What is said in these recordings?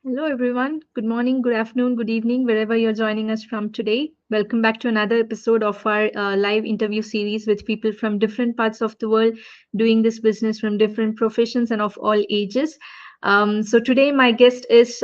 Hello, everyone. Good morning, good afternoon, good evening, wherever you're joining us from today. Welcome back to another episode of our live interview series with people from different parts of the world doing this business from different professions and of all ages. So today, my guest is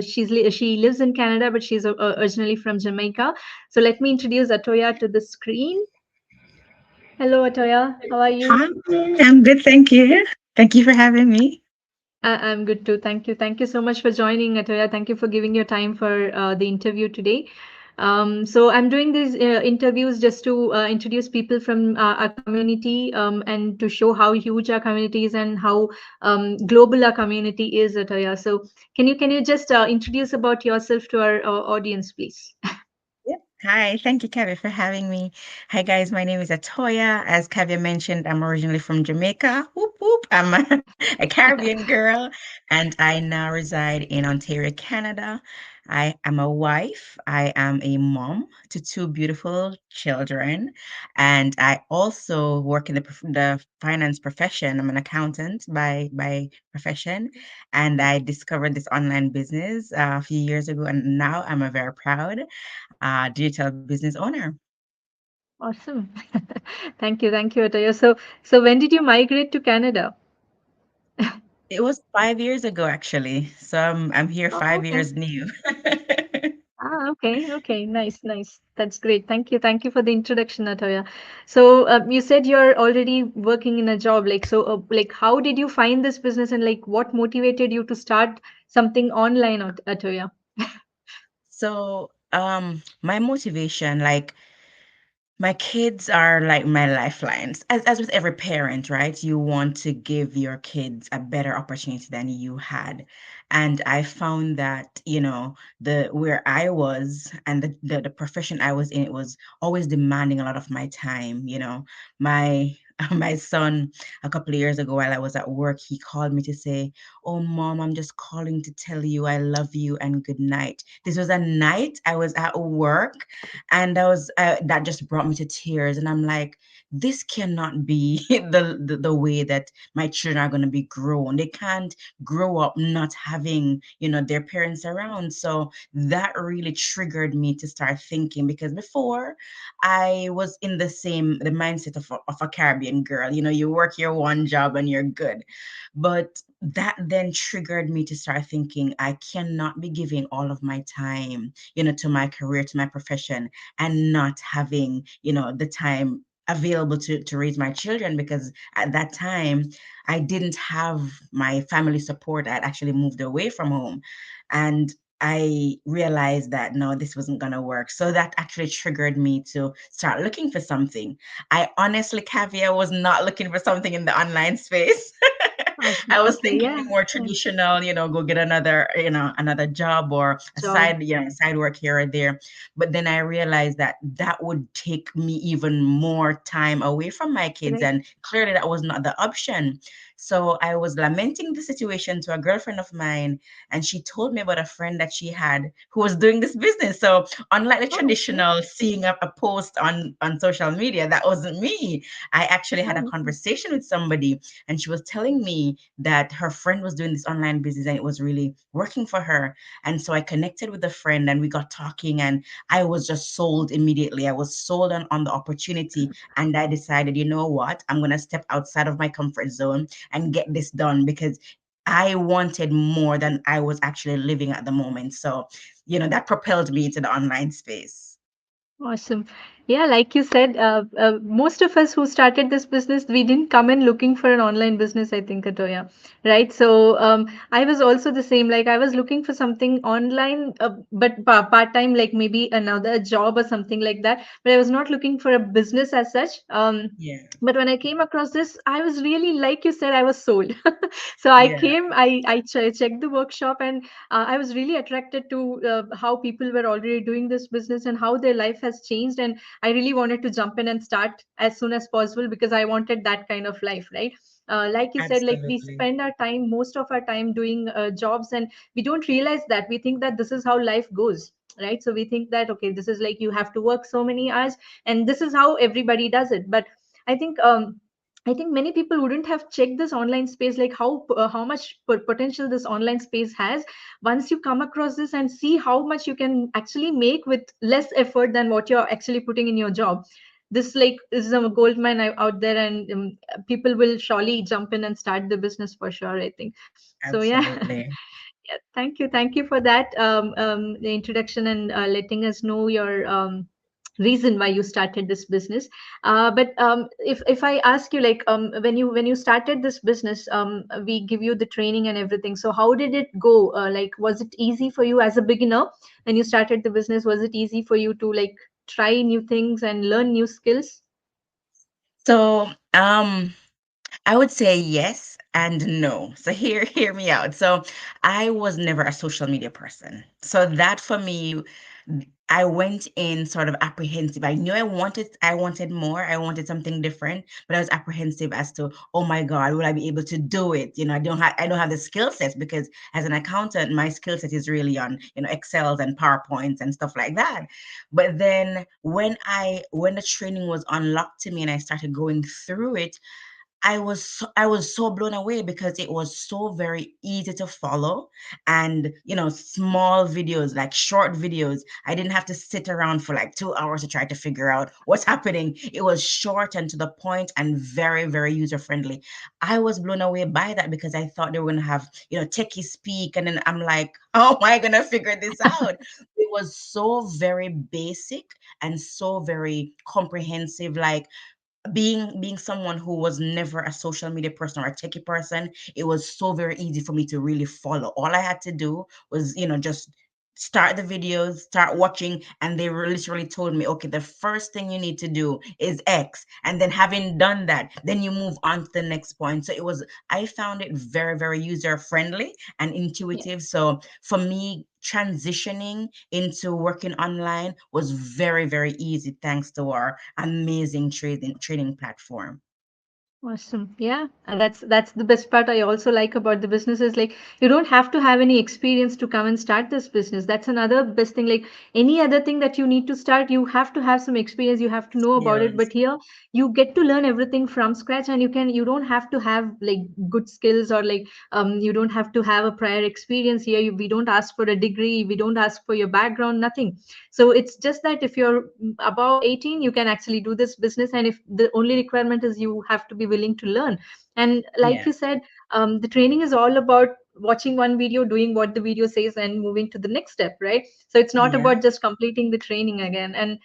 she lives in Canada, but she's originally from Jamaica. So let me introduce Atoya to the screen. Hello, Atoya. How are you? Hi, I'm good, thank you. Thank you for having me. I'm good too. Thank you. Thank you so much for joining, Atoya. Thank you for giving your time for the interview today. So I'm doing these interviews just to introduce people from our community and to show how huge our community is and how global our community is, Atoya. So can you just introduce about yourself to our audience, please? Yep. Hi, thank you, Kavya, for having me. Hi, guys. My name is Atoya. As Kavya mentioned, I'm originally from Jamaica. Whoop, whoop. I'm a Caribbean girl, and I now reside in Ontario, Canada. I am a wife. I am a mom to two beautiful children, and I also work in the finance profession. I'm an accountant by profession, and I discovered this online business a few years ago, and now I'm a very proud digital business owner. Awesome. Thank you, Atoya. So when did you migrate to Canada? It was 5 years ago, actually. So I'm here Oh, five okay. years new. Okay, okay, nice, nice. That's great. Thank you for the introduction, Atoya. So, you said you're already working in a job. Like, how did you find this business, and like, what motivated you to start something online, Atoya? So, my motivation, like my kids are like my lifelines. As with every parent, right? You want to give your kids a better opportunity than you had. And I found that, the where I was and the profession I was in, it was always demanding a lot of my time. My my son a couple of years ago while I was at work, he called me to say, "Oh, mom, I'm just calling to tell you I love you and good night." This was a night I was at work, and that just brought me to tears, and I'm like, this cannot be the way that my children are going to be grown. They can't grow up not having their parents around. So that really triggered me to start thinking, because before I was in the mindset of a Caribbean girl. You work your one job and you're good. But that then triggered me to start thinking, I cannot be giving all of my time, to my career, to my profession, and not having, the time available to raise my children, because at that time I didn't have my family support. I'd actually moved away from home, and I realized that no, this wasn't going to work. So that actually triggered me to start looking for something. I honestly, Kavya, was not looking for something in the online space. Okay, I was okay, thinking yeah, more yeah. traditional, go get another job or a Job, side work here or there. But then I realized that that would take me even more time away from my kids, right? and clearly that was not the option. So I was lamenting the situation to a girlfriend of mine, and she told me about a friend that she had who was doing this business. So unlike the Oh, okay. traditional seeing a post on social media, that wasn't me. I actually had a Oh, okay. conversation with somebody, and she was telling me that her friend was doing this online business and it was really working for her. And so I connected with the friend and we got talking, and I was just sold immediately. I was sold on the opportunity, and I decided, you know what, I'm going to step outside of my comfort zone and get this done, because I wanted more than I was actually living at the moment. So, that propelled me into the online space. Awesome. Yeah, like you said, most of us who started this business, we didn't come in looking for an online business, I think, Atoya, right? So I was also the same. Like I was looking for something online, but part-time, like maybe another job or something like that. But I was not looking for a business as such. Yeah. But when I came across this, I was really, like you said, I was sold. So I Yeah. came, checked the workshop, and I was really attracted to how people were already doing this business and how their life has changed. And I really wanted to jump in and start as soon as possible because I wanted that kind of life, right? Like you said, like we Absolutely. spend our time, most of our time doing jobs, and we don't realize that. We think that this is how life goes, right? So we think that, okay, this is like you have to work so many hours, and this is how everybody does it. But I think I think many people wouldn't have checked this online space, like how much potential this online space has. Once you come across this and see how much you can actually make with less effort than what you're actually putting in your job, this like is a gold mine out there, and people will surely jump in and start the business for sure, I think. So yeah. Absolutely. Yeah, thank you for that, the introduction, and letting us know your reason why you started this business. But if I ask you, like, when you started this business, we give you the training and everything. So how did it go? Like, was it easy for you as a beginner when you started the business? Was it easy for you to like try new things and learn new skills? So, I would say yes and no. So hear me out. So I was never a social media person. So that for me, I went in sort of apprehensive. I knew I wanted more. I wanted something different, but I was apprehensive as to, oh my God, will I be able to do it? I don't have the skill sets because as an accountant, my skill set is really on, Excels and PowerPoints and stuff like that. But then when the training was unlocked to me and I started going through it, I was so blown away because it was so very easy to follow, and small videos, like short videos. I didn't have to sit around for like 2 hours to try to figure out what's happening. It was short and to the point and very, very user friendly. I was blown away by that because I thought they were going to have techie speak, and then I'm like, how am I going to figure this out? It was so very basic and so very comprehensive. Like, being someone who was never a social media person or a techie person, it was so very easy for me to really follow. All I had to do was, just start the videos, start watching, and they literally told me, okay, the first thing you need to do is X. And then having done that, then you move on to the next point. So I found it very, very user friendly and intuitive. So for me, transitioning into working online was very, very easy thanks to our amazing trading platform. Awesome. Yeah, and that's the best part I also like about the business is like you don't have to have any experience to come and start this business. That's another best thing. Like any other thing that you need to start, you have to have some experience, you have to know about it. Yes. But here you get to learn everything from scratch, and you don't have to have like good skills, or like you don't have to have a prior experience here. We don't ask for a degree, we don't ask for your background, nothing. So it's just that if you're above 18, you can actually do this business. And if the only requirement is you have to be willing to learn. And like Yeah. you said, the training is all about watching one video, doing what the video says, and moving to the next step, right? So it's not Yeah. about just completing the training again. And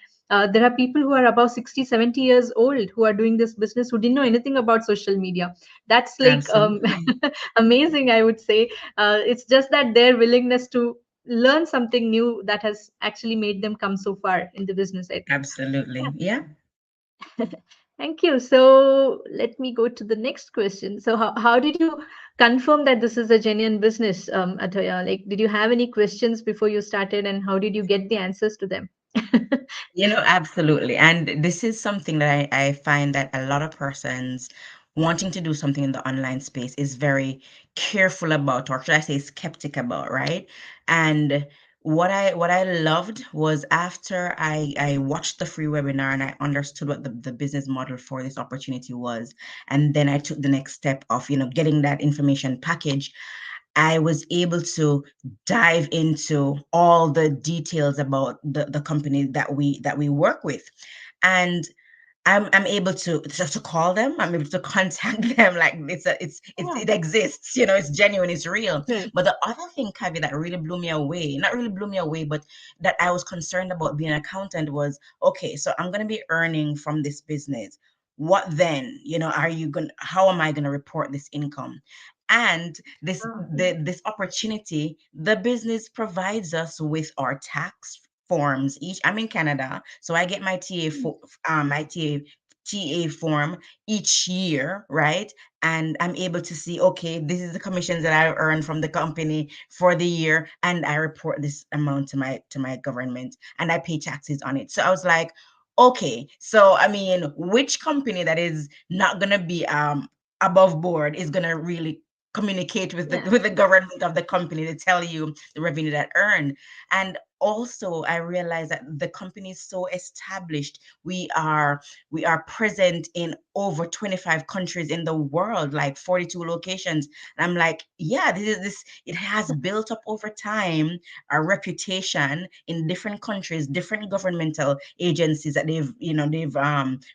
there are people who are about 60, 70 years old who are doing this business who didn't know anything about social media. That's like Absolutely. amazing, I would say. It's just that their willingness to learn something new that has actually made them come so far in the business, I think. Absolutely. Yeah. Thank you. So let me go to the next question. So how did you confirm that this is a genuine business, Atoya? Like, did you have any questions before you started, and how did you get the answers to them? Absolutely. And this is something that I find that a lot of persons wanting to do something in the online space is very careful about, or should I say skeptic about, right? And what I loved was after I watched the free webinar and I understood what the business model for this opportunity was, and then I took the next step of, getting that information package. I was able to dive into all the details about the company that we work with. And I'm able to call them. I'm able to contact them. Like, Yeah, it exists. It's genuine. It's real. right. But the other thing, Kavi, that really blew me away, not really blew me away, but that I was concerned about being an accountant was, okay, so I'm gonna be earning from this business. What then? How am I gonna report this income? And Oh, yeah. this opportunity, the business provides us with our tax forms each. I'm in Canada, so I get my TA form each year, right? And I'm able to see, okay, this is the commissions that I earn from the company for the year, and I report this amount to my government, and I pay taxes on it. So I was like, okay, so I mean, which company that is not gonna be above board is gonna really communicate with the Yeah. with the government of the company to tell you the revenue that earned? And also I realized that the company is so established. We are present in over 25 countries in the world, like 42 locations. And I'm like, yeah, this it has built up over time a reputation in different countries, different governmental agencies that they've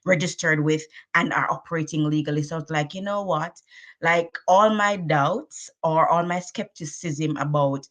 registered with and are operating legally. So it's like, you know what? Like all my doubts or all my skepticism about,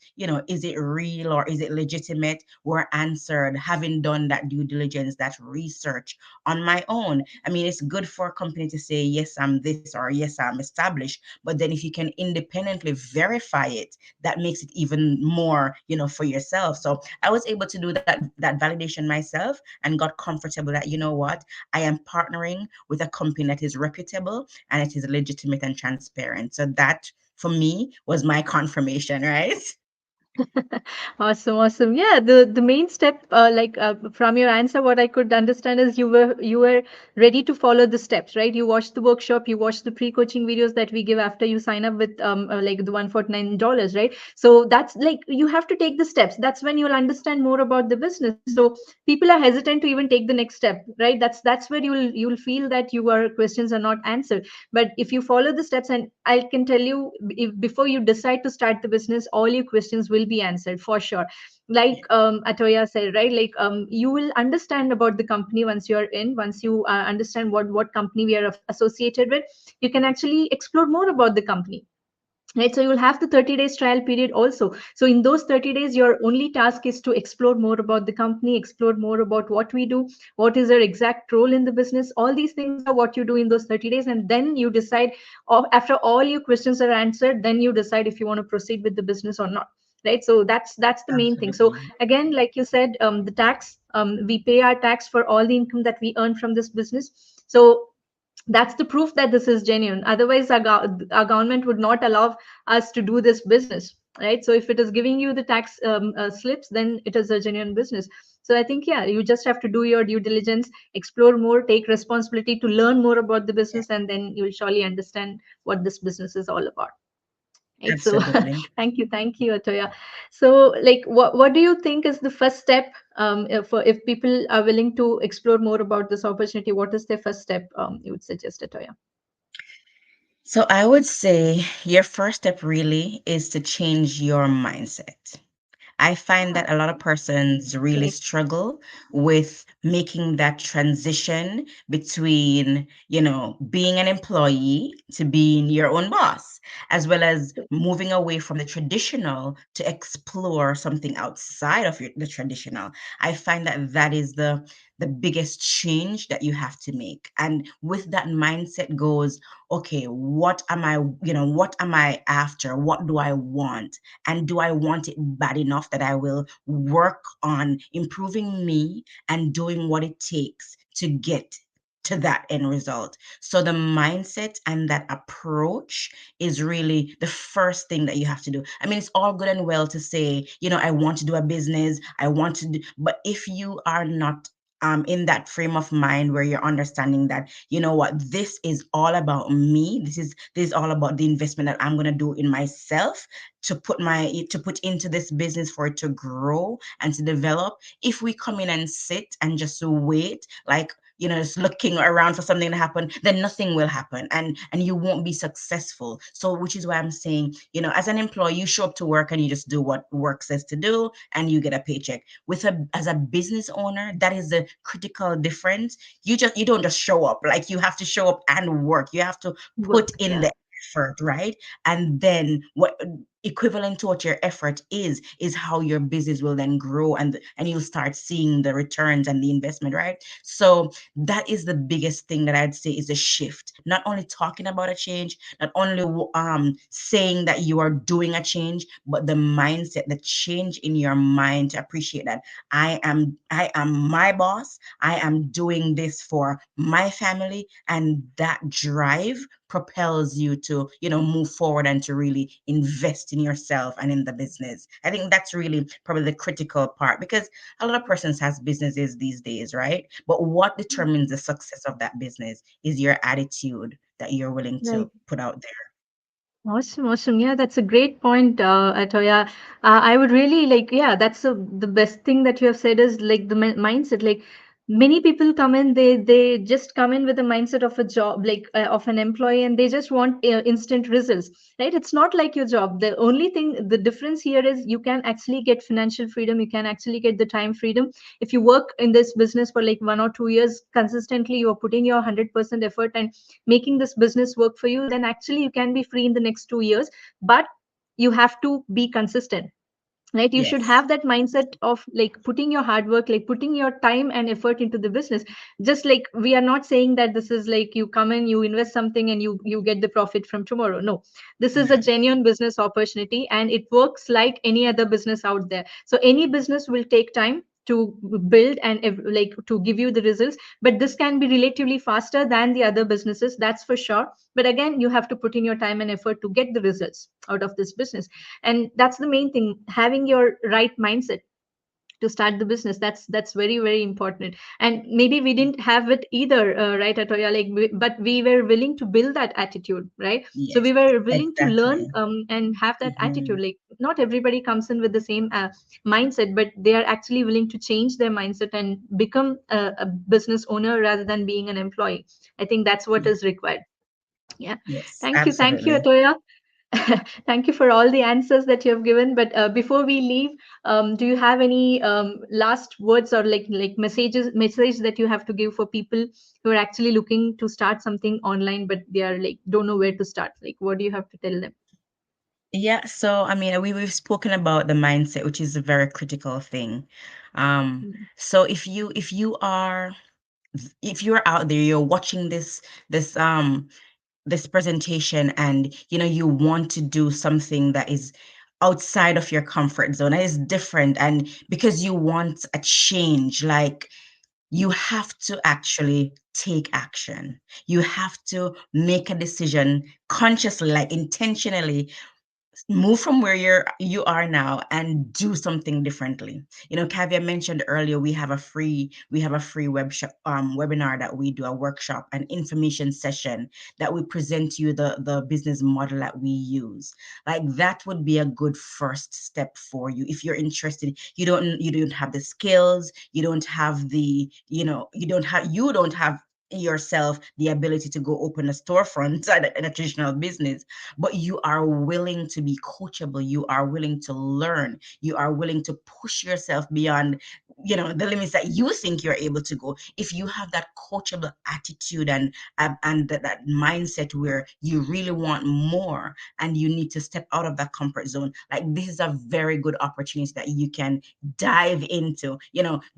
is it real or is it legitimate, were answered having done that due diligence, that research on my own. I mean, it's good for a company to say, yes, I'm this or yes, I'm established. But then if you can independently verify it, that makes it even more, for yourself. So I was able to do that validation myself and got comfortable that, you know what, I am partnering with a company that is reputable and it is legitimate and transparent. So that for me was my confirmation, right? Awesome, awesome. Yeah, the main step, from your answer, what I could understand is you were ready to follow the steps, right? You watched the workshop, you watched the pre-coaching videos that we give after you sign up with like the $149, right? So that's like you have to take the steps. That's when you'll understand more about the business. So people are hesitant to even take the next step, right? That's where you'll feel that your questions are not answered. But if you follow the steps, and I can tell you, if before you decide to start the business, all your questions will be answered for sure. Like Atoya said, right? Like you will understand about the company once you're in, once you understand what company we are associated with, you can actually explore more about the company, right? So you'll have the 30 days trial period also. So in those 30 days, your only task is to explore more about the company, explore more about what we do, what is our exact role in the business. All these things are what you do in those 30 days, and then you decide, after all your questions are answered, then you decide if you want to proceed with the business or not, right? So that's the main thing. So Absolutely. again, like you said, the tax, we pay our tax for all the income that we earn from this business. So that's the proof that this is genuine. Otherwise, our government would not allow us to do this business, right? So if it is giving you the tax slips, then it is a genuine business. So I think, yeah, you just have to do your due diligence, explore more, take responsibility to learn more about the Yeah, business, and then you'll surely understand what this business is all about. Right. So absolutely. thank you, Atoya. So, like, what do you think is the first step, if people are willing to explore more about this opportunity? What is their first step, you would suggest, Atoya? So I would say your first step really is to change your mindset. I find Ah, that a lot of persons really great. struggle with making that transition between, being an employee to being your own boss, as well as moving away from the traditional to explore something outside of the traditional. I find that that is the biggest change that you have to make. And with that mindset goes, okay, what am I after? What do I want? And do I want it bad enough that I will work on improving me and doing what it takes to get to that end result? So the mindset and that approach is really the first thing that you have to do. I mean, it's all good and well to say, I want to do a business, I want to do, but if you are not in that frame of mind where you're understanding that, this is all about me, this is all about the investment that I'm going to do in myself to put into this business for it to grow and to develop. If we come in and sit and just wait, like, just looking around for something to happen, then nothing will happen, and you won't be successful. So which is why I'm saying, as an employee, you show up to work and you just do what work says to do and you get a paycheck. As a business owner, that is the critical difference. You don't just show up. Like, you have to show up and work. You have to put Work. in Yeah. the effort, right? And then what equivalent to what your effort is how your business will then grow, and you'll start seeing the returns and the investment, right? So that is the biggest thing that I'd say is a shift. Not only talking about a change, not only saying that you are doing a change, but the mindset, the change in your mind to appreciate that I am my boss. I am doing this for my family, and that drive propels you to, move forward and to really invest in yourself and in the business. I think that's really probably the critical part, because a lot of persons has businesses these days, right? But what determines the success of that business is your attitude that you're willing Right. to put out there. Awesome, awesome. Yeah, that's a great point, Atoya. I would really like, yeah, the best thing that you have said is like the mindset. Like many people come in, they just come in with the mindset of a job, like of an employee, and they just want instant results, right? It's not like your job. The only thing, the difference here is you can actually get financial freedom. You can actually get the time freedom. If you work in this business for like 1 or 2 years consistently, you are putting your 100% effort and making this business work for you, then actually you can be free in the next 2 years. But you have to be consistent, right? You should Yes. have that mindset of like putting your hard work, like putting your time and effort into the business. Just like we are not saying that this is like you come in, you invest something and you get the profit from tomorrow. No, this is a Right. genuine business opportunity and it works like any other business out there. So any business will take time to build and like to give you the results, but this can be relatively faster than the other businesses, that's for sure. But again, you have to put in your time and effort to get the results out of this business. And that's the main thing, having your right mindset to start the business. That's very very important. And maybe we didn't have it either, right, Atoya? Like but we were willing to build that attitude, right? So Yes. we were willing to learn Exactly. and have that Hmm. attitude. Like not everybody comes in with the same mindset, but they are actually willing to change their mindset and become a business owner rather than being an employee. I think that's what is required. Yeah. Yes. Thank you, Absolutely. Atoya. Thank you for all the answers that you have given. But before we leave, do you have any last words or like message that you have to give for people who are actually looking to start something online, but they are like don't know where to start? Like, what do you have to tell them? Yeah, so I mean, we've spoken about the mindset, which is a very critical thing. So if you're out there, you're watching this presentation, and you want to do something that is outside of your comfort zone, that is different, and because you want a change, like you have to actually take action. You have to make a decision consciously, like intentionally, move from where you are now and do something differently. Kavya mentioned earlier, we have a free webinar that we do, a workshop, an information session that we present to you, the business model that we use. Like that would be a good first step for you if you're interested. You don't have the skills, you don't have the you don't have yourself the ability to go open a storefront in a traditional business, but you are willing to be coachable, you are willing to learn, you are willing to push yourself beyond the limits that you think you're able to go. If you have that coachable attitude and that mindset where you really want more and you need to step out of that comfort zone, like this is a very good opportunity that you can dive into.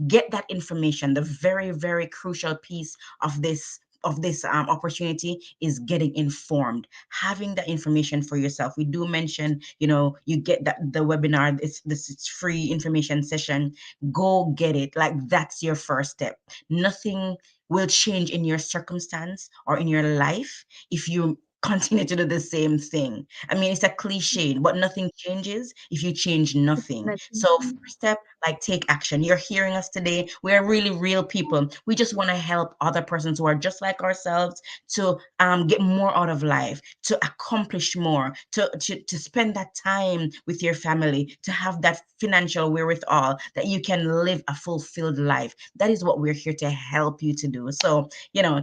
Get that information. The very very crucial piece of this opportunity is getting informed, having the information for yourself. We do mention, you get that the webinar, it's free information session. Go get it. Like that's your first step. Nothing will change in your circumstance or in your life if you continue to do the same thing. I mean, it's a cliche, but nothing changes if you change nothing. Nothing. So first step, like take action. You're hearing us today. We are really real people. We just want to help other persons who are just like ourselves to get more out of life, to accomplish more, to spend that time with your family, to have that financial wherewithal that you can live a fulfilled life. That is what we're here to help you to do. So,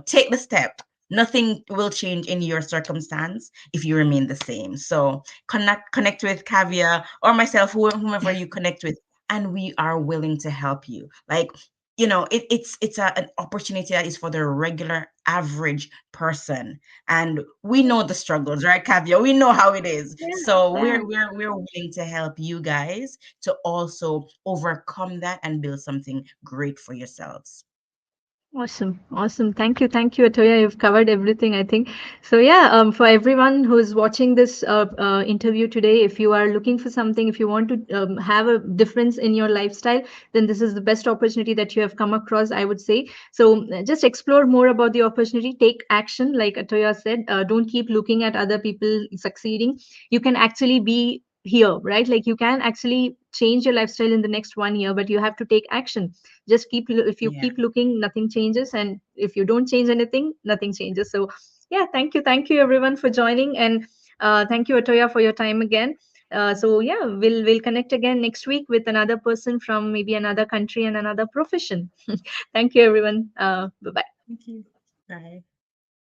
take the step. Nothing will change in your circumstance if you remain the same. So connect with Kavia or myself, whomever you connect with, and we are willing to help you. Like, it's an opportunity that is for the regular average person, and we know the struggles, right, Kavya? We know how it is. Yeah, So yeah. we're willing to help you guys to also overcome that and build something great for yourselves. Awesome, awesome. Thank you, Atoya. You've covered everything, I think. So yeah, for everyone who's watching this interview today, if you are looking for something, if you want to have a difference in your lifestyle, then this is the best opportunity that you have come across, I would say. So just explore more about the opportunity, take action, like Atoya said. Don't keep looking at other people succeeding. You can actually be here, right? Like you can actually change your lifestyle in the next 1 year, but you have to take action. Just if you Yeah. keep looking, nothing changes, and if you don't change anything, nothing changes. So yeah, thank you everyone for joining. And Thank you, Atoya, for your time again. So yeah, we'll connect again next week with another person from maybe another country and another profession. Thank you, everyone. Bye bye. Thank you. Bye.